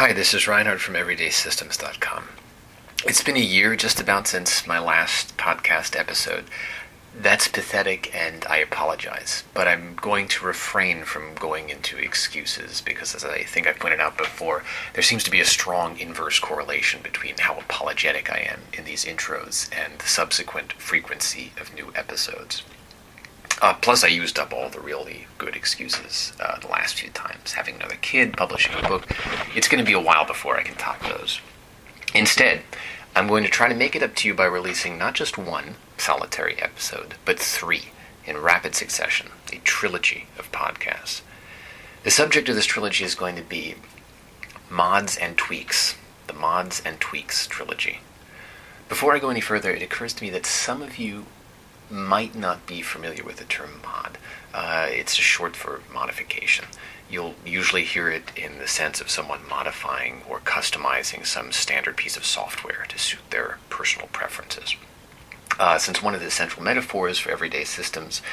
Hi, this is Reinhard from EverydaySystems.com. It's been a year just about since my last podcast episode. That's pathetic and I apologize, but I'm going to refrain from going into excuses because, as I think I pointed out before, there seems to be a strong inverse correlation between how apologetic I am in these intros and the subsequent frequency of new episodes. Plus, I used up all the really good excuses the last few times. Having another kid, publishing a book, it's going to be a while before I can top those. Instead, I'm going to try to make it up to you by releasing not just one solitary episode, but 3 in rapid succession, a trilogy of podcasts. The subject of this trilogy is going to be mods and tweaks, the Mods and Tweaks trilogy. Before I go any further, it occurs to me that some of you might not be familiar with the term mod. It's just short for modification. You'll usually hear it in the sense of someone modifying or customizing some standard piece of software to suit their personal preferences. Since one of the central metaphors for everyday systems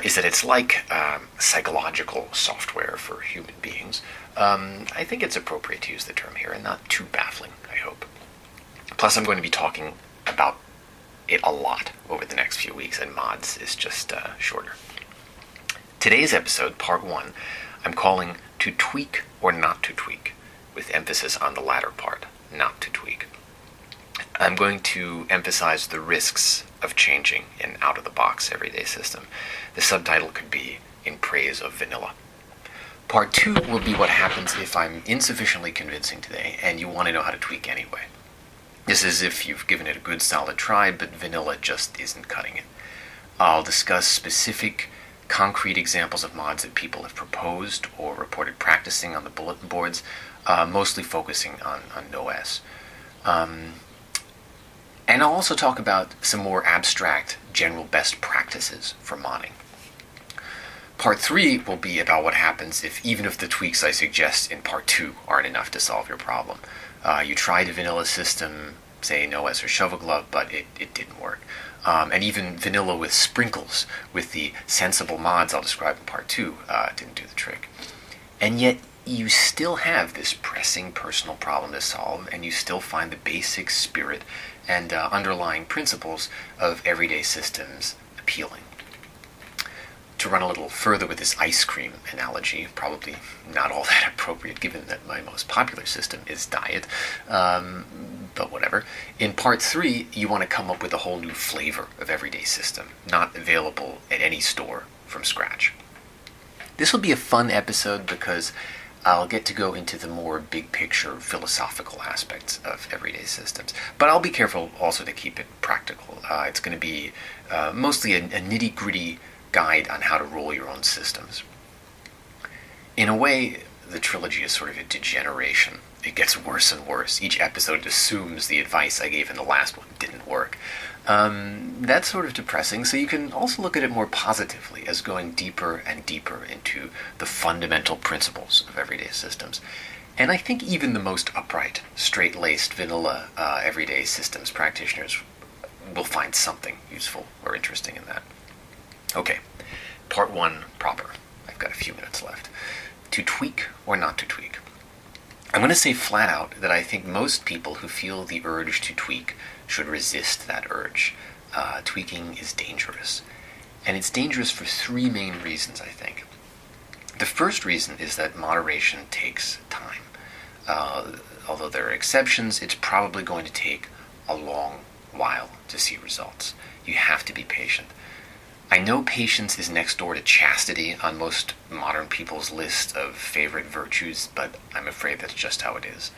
is that it's like psychological software for human beings, I think it's appropriate to use the term here and not too baffling, I hope. Plus, I'm going to be talking about it a lot over the next few weeks, and mods is just shorter. Today's episode, part 1, I'm calling To Tweak or Not to Tweak, with emphasis on the latter part, not to tweak. I'm going to emphasize the risks of changing an out-of-the-box everyday system. The subtitle could be In Praise of Vanilla. Part 2 will be what happens if I'm insufficiently convincing today and you want to know how to tweak anyway. This is if you've given it a good solid try, but vanilla just isn't cutting it. I'll discuss specific, concrete examples of mods that people have proposed or reported practicing on the bulletin boards, mostly focusing on NoS. And I'll also talk about some more abstract, general best practices for modding. Part 3 will be about what happens even if the tweaks I suggest in Part 2 aren't enough to solve your problem. You tried a vanilla system, say NoS or Shovel Glove, but it didn't work. And even vanilla with sprinkles, with the sensible mods I'll describe in Part 2, didn't do the trick. And yet, you still have this pressing personal problem to solve, and you still find the basic spirit and underlying principles of everyday systems appealing. To run a little further with this ice cream analogy, probably not all that appropriate given that my most popular system is diet, but whatever. In Part 3, you want to come up with a whole new flavor of everyday system, not available at any store from scratch. This will be a fun episode because I'll get to go into the more big picture philosophical aspects of everyday systems, but I'll be careful also to keep it practical. It's going to be mostly a nitty-gritty guide on how to roll your own systems. In a way, the trilogy is sort of a degeneration. It gets worse and worse. Each episode assumes the advice I gave in the last one didn't work. That's sort of depressing, so you can also look at it more positively as going deeper and deeper into the fundamental principles of everyday systems. And I think even the most upright, straight-laced, vanilla everyday systems practitioners will find something useful or interesting in that. Okay, part 1 proper. I've got a few minutes left. To tweak or not to tweak. I'm going to say flat out that I think most people who feel the urge to tweak should resist that urge. Tweaking is dangerous. And it's dangerous for 3 main reasons, I think. The first reason is that moderation takes time. Although there are exceptions, it's probably going to take a long while to see results. You have to be patient. I know patience is next door to chastity on most modern people's list of favorite virtues, but I'm afraid that's just how it is.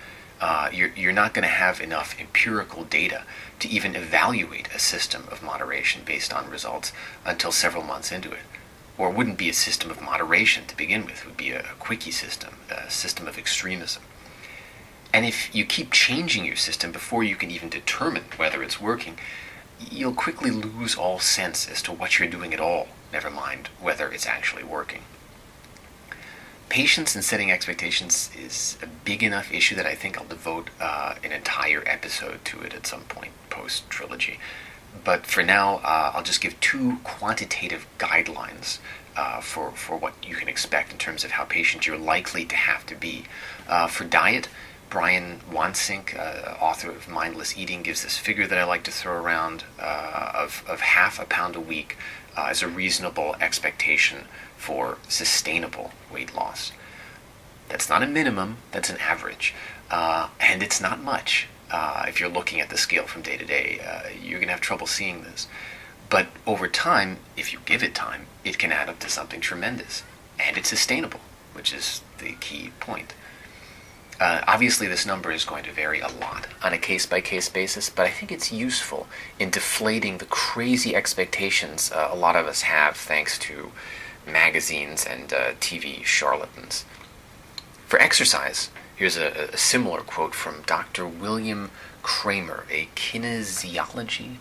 You're not going to have enough empirical data to even evaluate a system of moderation based on results until several months into it. Or it wouldn't be a system of moderation to begin with. It would be a quickie system, a system of extremism. And if you keep changing your system before you can even determine whether it's working, you'll quickly lose all sense as to what you're doing at all, never mind whether it's actually working. Patience in setting expectations is a big enough issue that I think I'll devote an entire episode to it at some point post-trilogy. But for now, I'll just give 2 quantitative guidelines for what you can expect in terms of how patient you're likely to have to be. For diet, Brian Wansink, author of Mindless Eating, gives this figure that I like to throw around of half a pound a week as a reasonable expectation for sustainable weight loss. That's not a minimum, that's an average. And it's not much. If you're looking at the scale from day to day, you're going to have trouble seeing this. But over time, if you give it time, it can add up to something tremendous. And it's sustainable, which is the key point. Obviously, this number is going to vary a lot on a case-by-case basis, but I think it's useful in deflating the crazy expectations a lot of us have thanks to magazines and TV charlatans. For exercise, here's a similar quote from Dr. William Kramer, a kinesiology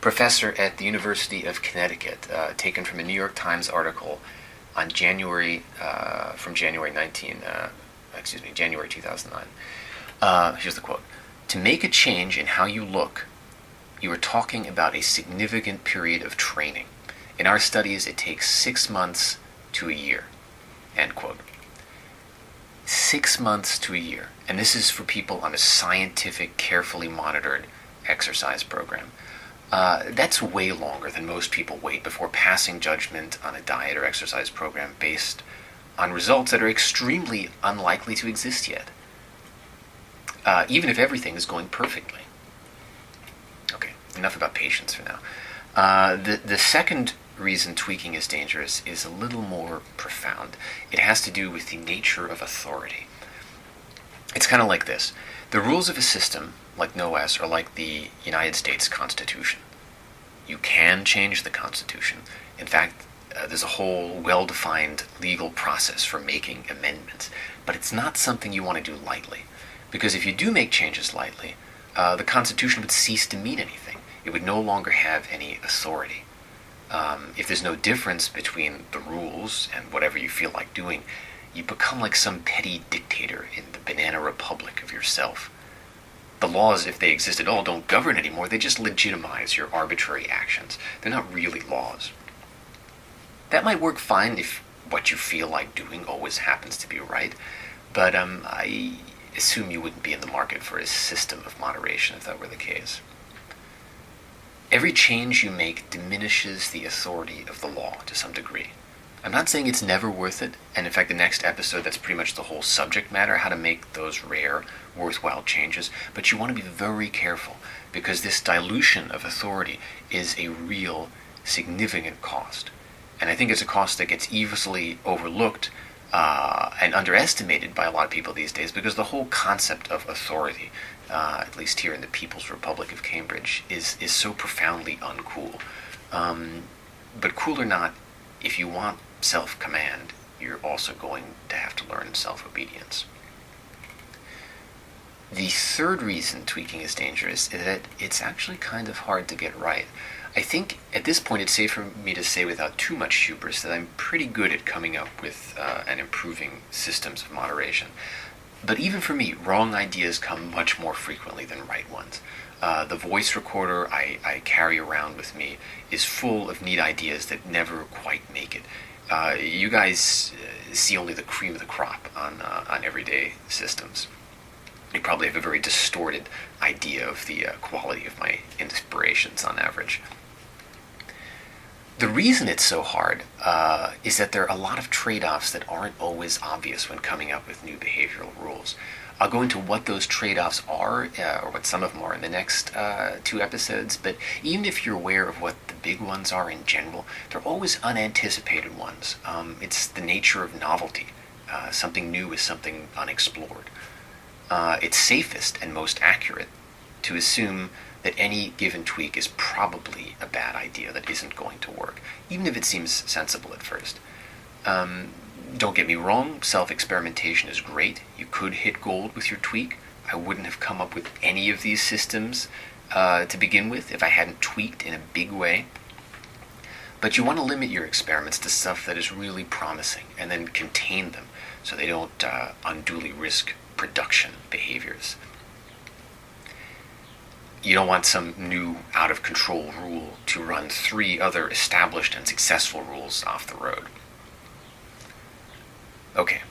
professor at the University of Connecticut, taken from a New York Times article on January 2009. Here's the quote. "To make a change in how you look, you are talking about a significant period of training. In our studies, it takes 6 months to a year." End quote. 6 months to a year. And this is for people on a scientific, carefully monitored exercise program. That's way longer than most people wait before passing judgment on a diet or exercise program based on results that are extremely unlikely to exist yet, even if everything is going perfectly. Okay, enough about patience for now. The second reason tweaking is dangerous is a little more profound. It has to do with the nature of authority. It's kind of like this. The rules of a system, like NOAS, are like the United States Constitution. You can change the Constitution. In fact, there's a whole well-defined legal process for making amendments. But it's not something you want to do lightly. Because if you do make changes lightly, the Constitution would cease to mean anything. It would no longer have any authority. If there's no difference between the rules and whatever you feel like doing, you become like some petty dictator in the banana republic of yourself. The laws, if they exist at all, don't govern anymore. They just legitimize your arbitrary actions. They're not really laws. That might work fine if what you feel like doing always happens to be right, but I assume you wouldn't be in the market for a system of moderation if that were the case. Every change you make diminishes the authority of the law to some degree. I'm not saying it's never worth it, and in fact the next episode, that's pretty much the whole subject matter, how to make those rare, worthwhile changes, but you want to be very careful, because this dilution of authority is a real, significant cost. And I think it's a cost that gets easily overlooked and underestimated by a lot of people these days, because the whole concept of authority, at least here in the People's Republic of Cambridge, is so profoundly uncool. But cool or not, if you want self-command, you're also going to have to learn self-obedience. The third reason tweaking is dangerous is that it's actually kind of hard to get right. I think at this point it's safe for me to say without too much hubris that I'm pretty good at coming up with and improving systems of moderation. But even for me, wrong ideas come much more frequently than right ones. The voice recorder I carry around with me is full of neat ideas that never quite make it. You guys see only the cream of the crop on everyday systems. You probably have a very distorted idea of the quality of my inspirations on average. The reason it's so hard is that there are a lot of trade-offs that aren't always obvious when coming up with new behavioral rules. I'll go into what those trade-offs are, or what some of them are in the next 2 episodes, but even if you're aware of what the big ones are in general, they're always unanticipated ones. It's the nature of novelty. Something new is something unexplored. It's safest and most accurate to assume that any given tweak is probably a bad idea that isn't going to work, even if it seems sensible at first. Don't get me wrong, self-experimentation is great. You could hit gold with your tweak. I wouldn't have come up with any of these systems to begin with if I hadn't tweaked in a big way. But you want to limit your experiments to stuff that is really promising and then contain them so they don't unduly risk production behaviors. You don't want some new out-of-control rule to run 3 other established and successful rules off the road. Okay,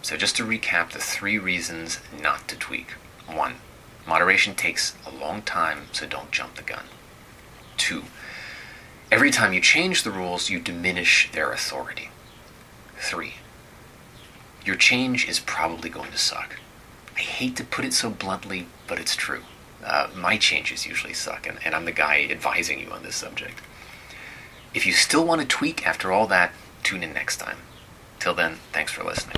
so just to recap the 3 reasons not to tweak. 1. Moderation takes a long time, so don't jump the gun. 2. Every time you change the rules, you diminish their authority. 3. Your change is probably going to suck. I hate to put it so bluntly, but it's true. My changes usually suck, and I'm the guy advising you on this subject. If you still want to tweak after all that, tune in next time. Till then, thanks for listening.